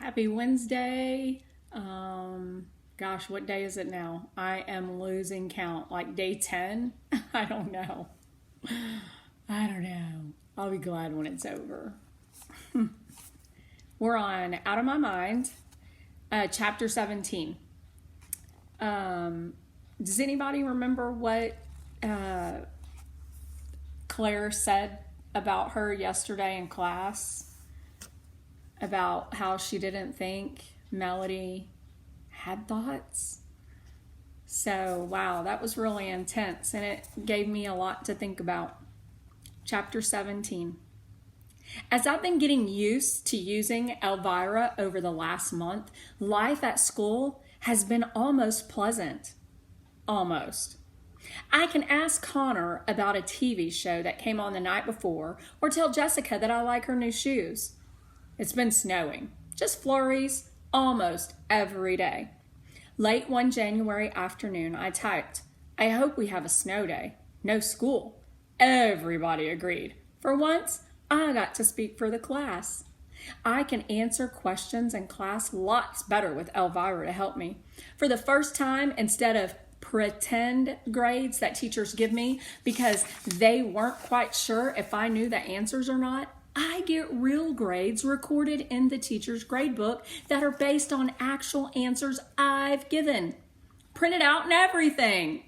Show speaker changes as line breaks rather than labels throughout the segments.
Happy Wednesday. Gosh, what day is it now? I am losing count. Like day 10? I don't know. I don't know. I'll be glad when it's over. We're on Out of My Mind, chapter 17. Does anybody remember what Claire said about her yesterday in class? About how she didn't think Melody had thoughts. So, wow, that was really intense, and it gave me a lot to think about. Chapter 17. As I've been getting used to using Elvira over the last month, life at school has been almost pleasant. Almost. I can ask Connor about a TV show that came on the night before, or tell Jessica that I like her new shoes. It's been snowing, just flurries, almost every day. Late one January afternoon, I typed, "I hope we have a snow day. No school." Everybody agreed. For once, I got to speak for the class. I can answer questions in class lots better with Elvira to help me. For the first time, instead of pretend grades that teachers give me because they weren't quite sure if I knew the answers or not, I get real grades recorded in the teacher's grade book that are based on actual answers I've given. Printed out and everything.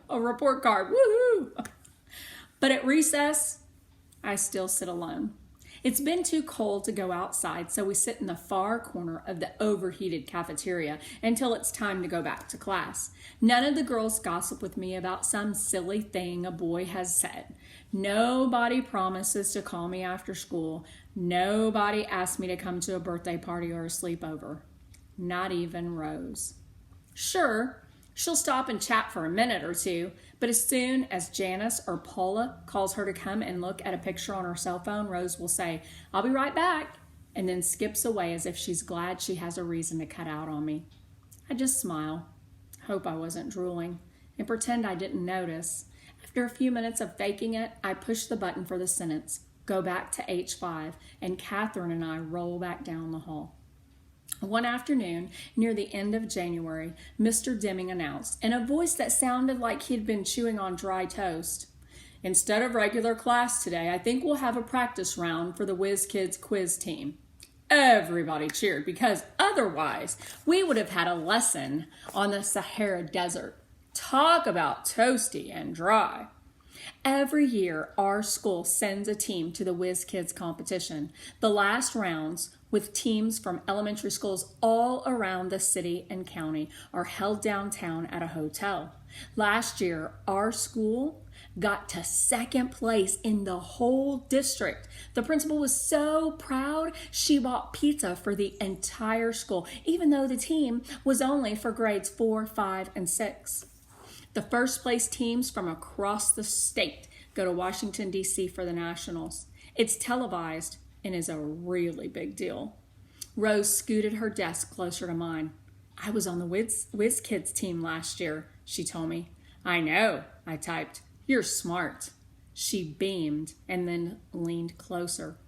A report card, woohoo! But at recess, I still sit alone. It's been too cold to go outside, so we sit in the far corner of the overheated cafeteria until it's time to go back to class. None of the girls gossip with me about some silly thing a boy has said. Nobody promises to call me after school. Nobody asks me to come to a birthday party or a sleepover. Not even Rose. Sure, she'll stop and chat for a minute or two, but as soon as Janice or Paula calls her to come and look at a picture on her cell phone, Rose will say, "I'll be right back," and then skips away as if she's glad she has a reason to cut out on me. I just smile, hope I wasn't drooling, and pretend I didn't notice. After a few minutes of faking it, I push the button for the sentence, go back to H5, and Catherine and I roll back down the hall. One afternoon, near the end of January, Mr. Deming announced, in a voice that sounded like he'd been chewing on dry toast, "Instead of regular class today, I think we'll have a practice round for the Whiz Kids quiz team." Everybody cheered because otherwise we would have had a lesson on the Sahara Desert. Talk about toasty and dry. Every year, our school sends a team to the Whiz Kids competition. The last rounds, with teams from elementary schools all around the city and county, are held downtown at a hotel. Last year, our school got to second place in the whole district. The principal was so proud, she bought pizza for the entire school, even though the team was only for grades 4, 5, and 6. The first place teams from across the state go to Washington, D.C. for the Nationals. It's televised and is a really big deal. Rose scooted her desk closer to mine. "I was on the Whiz Kids team last year," she told me. "I know," I typed. "You're smart." She beamed and then leaned closer.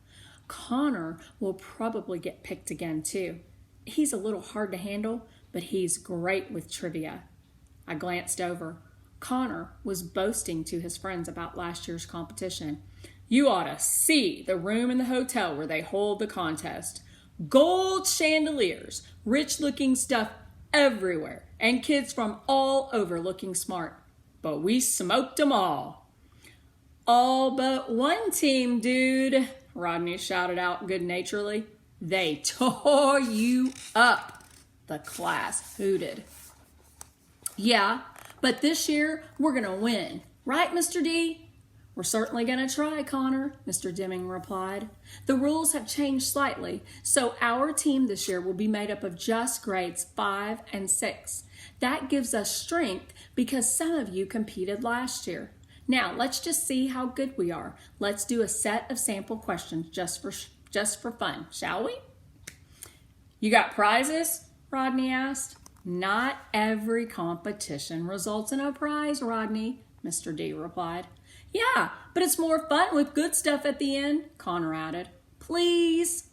"Connor will probably get picked again, too. He's a little hard to handle, but he's great with trivia." I glanced over. Connor was boasting to his friends about last year's competition. "You ought to see the room in the hotel where they hold the contest. Gold chandeliers, rich-looking stuff everywhere, and kids from all over looking smart. But we smoked them all." "All but one team, dude," Rodney shouted out good-naturedly. "They tore you up." The class hooted. "Yeah, but this year we're going to win. Right, Mr. D?" "We're certainly going to try, Connor," Mr. Deming replied. "The rules have changed slightly, so our team this year will be made up of just grades 5 and 6. That gives us strength because some of you competed last year. Now, let's just see how good we are. Let's do a set of sample questions just for fun, shall we?" "You got prizes?" Rodney asked. "Not every competition results in a prize, Rodney," Mr. D replied. "Yeah, but it's more fun with good stuff at the end," Connor added. "Please."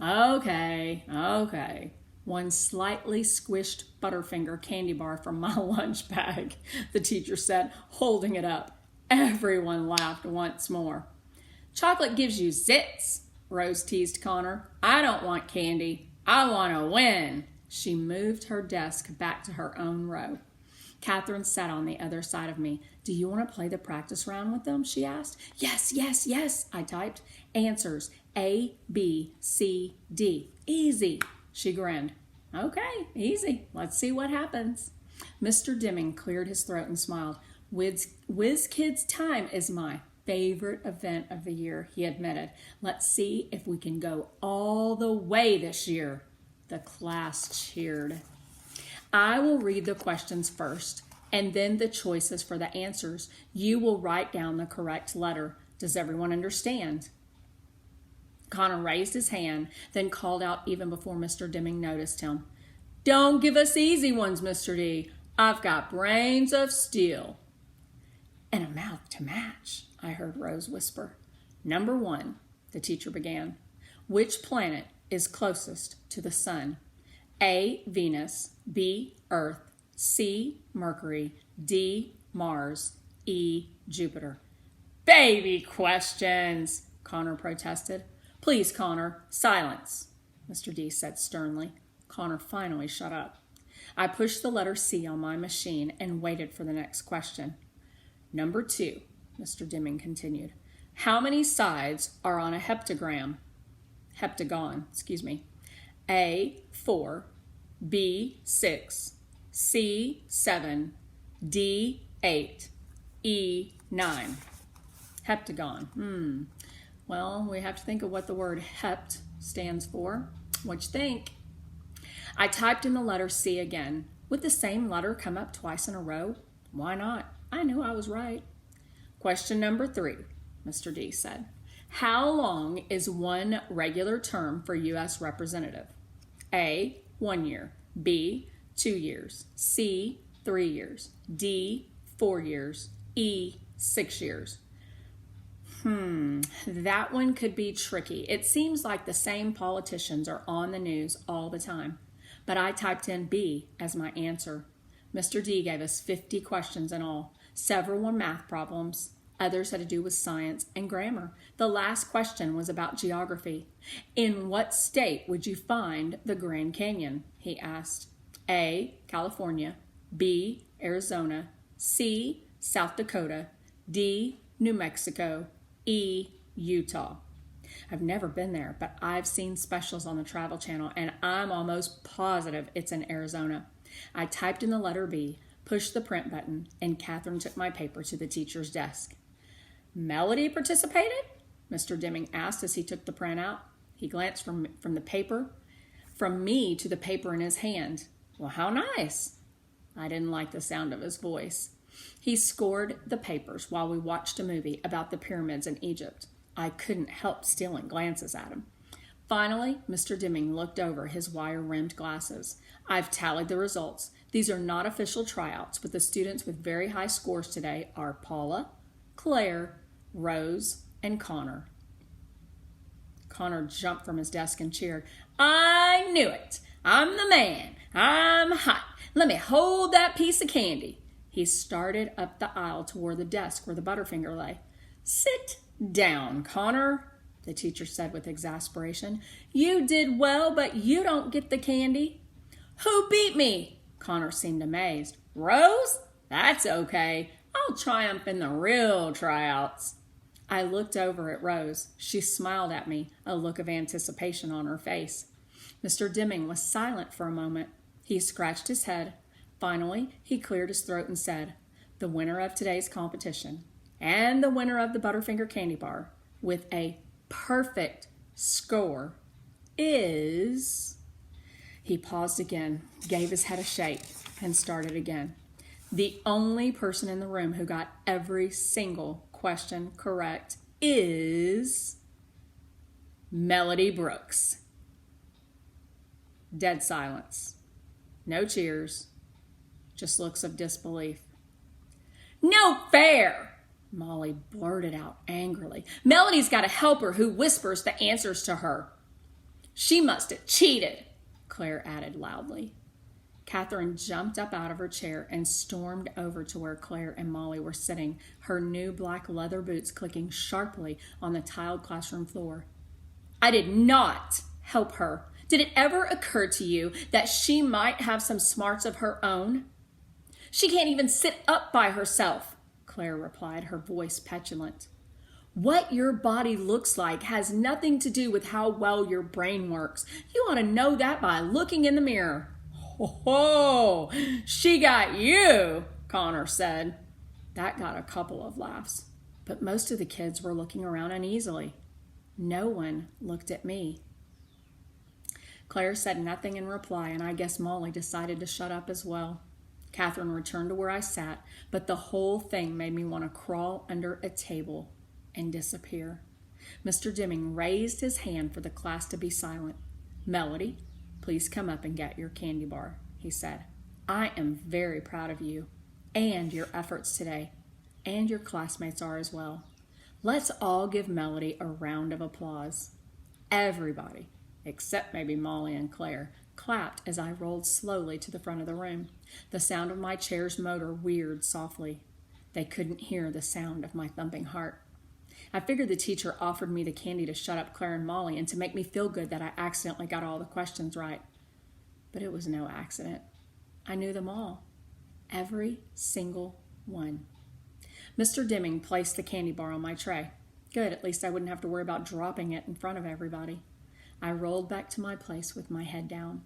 Okay, okay. One slightly squished Butterfinger candy bar from my lunch bag, the teacher said, holding it up. Everyone laughed once more. Chocolate gives you zits, Rose teased Connor. I don't want candy. I want to win. She moved her desk back to her own row. Catherine sat on the other side of me. Do you want to play the practice round with them? She asked. Yes, yes, yes, I typed. Answers A, B, C, D. Easy. She grinned. Okay, easy. Let's see what happens. Mr. Dimming cleared his throat and smiled. Whiz Kids Time is my favorite event of the year, he admitted. Let's see if we can go all the way this year. The class cheered. I will read the questions first, and then the choices for the answers. You will write down the correct letter. Does everyone understand? Connor raised his hand, then called out even before Mr. Dimming noticed him. Don't give us easy ones, Mr. D. I've got brains of steel. And a mouth to match, I heard Rose whisper. Number 1, the teacher began. Which planet is closest to the sun? A, Venus, B, Earth, C, Mercury, D, Mars, E, Jupiter. Baby questions, Connor protested. Please, Connor, silence, Mr. D said sternly. Connor finally shut up. I pushed the letter C on my machine and waited for the next question. Number 2, Mr. Dimming continued. How many sides are on a heptagon? A, 4, B, 6, C, 7, D, 8, E, 9. Heptagon. Well, we have to think of what the word hept stands for. What you think? I typed in the letter C again. Would the same letter come up twice in a row? Why not? I knew I was right. Question number 3, Mr. D said. How long is one regular term for U.S. representative? A, 1 year. B, 2 years. C, 3 years. D, 4 years. E, 6 years. That one could be tricky. It seems like the same politicians are on the news all the time. But I typed in B as my answer. Mr. D gave us 50 questions in all. Several were math problems. Others had to do with science and grammar. The last question was about geography. In what state would you find the Grand Canyon? He asked. A, California. B, Arizona. C, South Dakota. D, New Mexico. E, Utah. I've never been there, but I've seen specials on the Travel Channel, and I'm almost positive it's in Arizona. I typed in the letter B, pushed the print button, and Catherine took my paper to the teacher's desk. Melody participated? Mr. Dimming asked as he took the print out. He glanced from the paper, from me to the paper in his hand. Well, how nice. I didn't like the sound of his voice. He scored the papers while we watched a movie about the pyramids in Egypt. I couldn't help stealing glances at him. Finally, Mr. Dimming looked over his wire-rimmed glasses. I've tallied the results. These are not official tryouts, but the students with very high scores today are Paula, Claire, Rose, and Connor. Connor jumped from his desk and cheered. I knew it. I'm the man. I'm hot. Let me hold that piece of candy. He started up the aisle toward the desk where the Butterfinger lay. Sit down, Connor, the teacher said with exasperation. You did well, but you don't get the candy. Who beat me? Connor seemed amazed. Rose? That's okay. I'll triumph in the real tryouts. I looked over at Rose. She smiled at me, a look of anticipation on her face. Mr. Dimming was silent for a moment. He scratched his head. Finally, he cleared his throat and said, the winner of today's competition and the winner of the Butterfinger candy bar with a perfect score is... He paused again, gave his head a shake, and started again. The only person in the room who got every single question correct is Melody Brooks. Dead silence. No cheers. Just looks of disbelief. No fair, Molly blurted out angrily. Melody's got a helper who whispers the answers to her. She must have cheated, Claire added loudly. Catherine jumped up out of her chair and stormed over to where Claire and Molly were sitting, her new black leather boots clicking sharply on the tiled classroom floor. I did not help her. Did it ever occur to you that she might have some smarts of her own? She can't even sit up by herself, Claire replied, her voice petulant. What your body looks like has nothing to do with how well your brain works. You ought to know that by looking in the mirror. Oh, she got you, Connor said. That got a couple of laughs, but most of the kids were looking around uneasily. No one looked at me. Claire said nothing in reply, and I guess Molly decided to shut up as well. Catherine returned to where I sat, but the whole thing made me want to crawl under a table and disappear. Mr. Deming raised his hand for the class to be silent. Melody, please come up and get your candy bar, he said. I am very proud of you and your efforts today, and your classmates are as well. Let's all give Melody a round of applause. Everybody, except maybe Molly and Claire, clapped as I rolled slowly to the front of the room. The sound of my chair's motor whirred softly. They couldn't hear the sound of my thumping heart. I figured the teacher offered me the candy to shut up Claire and Molly and to make me feel good that I accidentally got all the questions right. But it was no accident. I knew them all. Every single one. Mr. Deming placed the candy bar on my tray. Good, at least I wouldn't have to worry about dropping it in front of everybody. I rolled back to my place with my head down.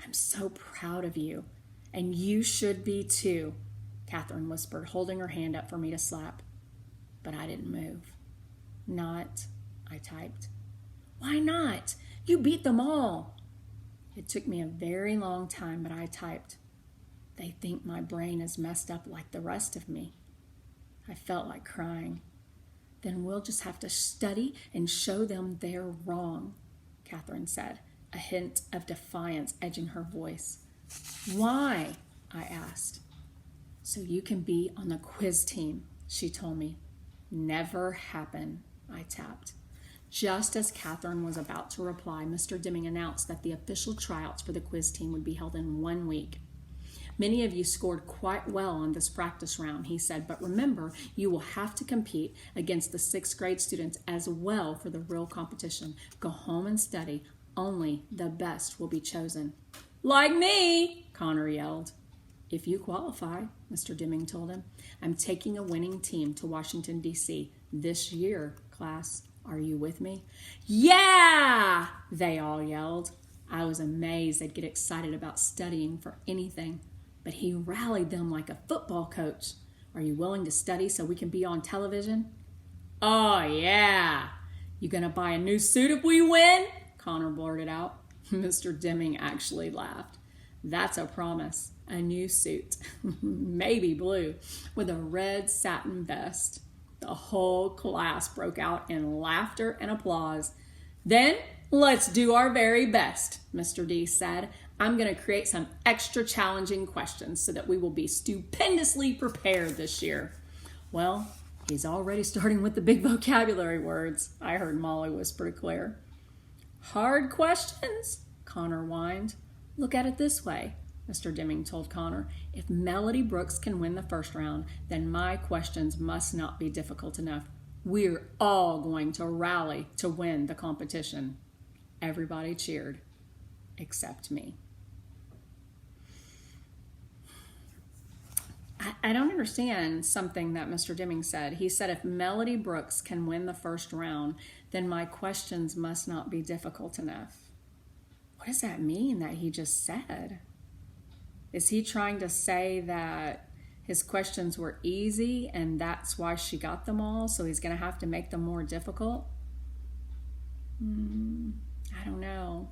I'm so proud of you, and you should be too, Catherine whispered, holding her hand up for me to slap. But I didn't move. Not, I typed. Why not? You beat them all. It took me a very long time, but I typed. They think my brain is messed up like the rest of me. I felt like crying. Then we'll just have to study and show them they're wrong, Catherine said, a hint of defiance edging her voice. Why? I asked. So you can be on the quiz team, she told me. Never happen, I tapped. Just as Catherine was about to reply, Mr. Deming announced that the official tryouts for the quiz team would be held in 1 week. Many of you scored quite well on this practice round, he said, but remember, you will have to compete against the 6th grade students as well for the real competition. Go home and study. Only the best will be chosen. Like me, Connor yelled. If you qualify, Mr. Deming told him, I'm taking a winning team to Washington, D.C. this year, class. Are you with me? Yeah, they all yelled. I was amazed they'd get excited about studying for anything. But he rallied them like a football coach. Are you willing to study so we can be on television? Oh, yeah. You gonna buy a new suit if we win? Connor blurted out. Mr. Deming actually laughed. That's a promise. A new suit, maybe blue, with a red satin vest. The whole class broke out in laughter and applause. Then let's do our very best, Mr. D said. I'm going to create some extra challenging questions so that we will be stupendously prepared this year. Well, he's already starting with the big vocabulary words, I heard Molly whisper to Claire. Hard questions? Connor whined. Look at it this way, Mr. Deming told Connor. If Melody Brooks can win the first round, then my questions must not be difficult enough. We're all going to rally to win the competition. Everybody cheered, except me. I don't understand something that Mr. Deming said. He said if Melody Brooks can win the first round, then my questions must not be difficult enough. What does that mean that he just said? Is he trying to say that his questions were easy and that's why she got them all, so he's going to have to make them more difficult? I don't know.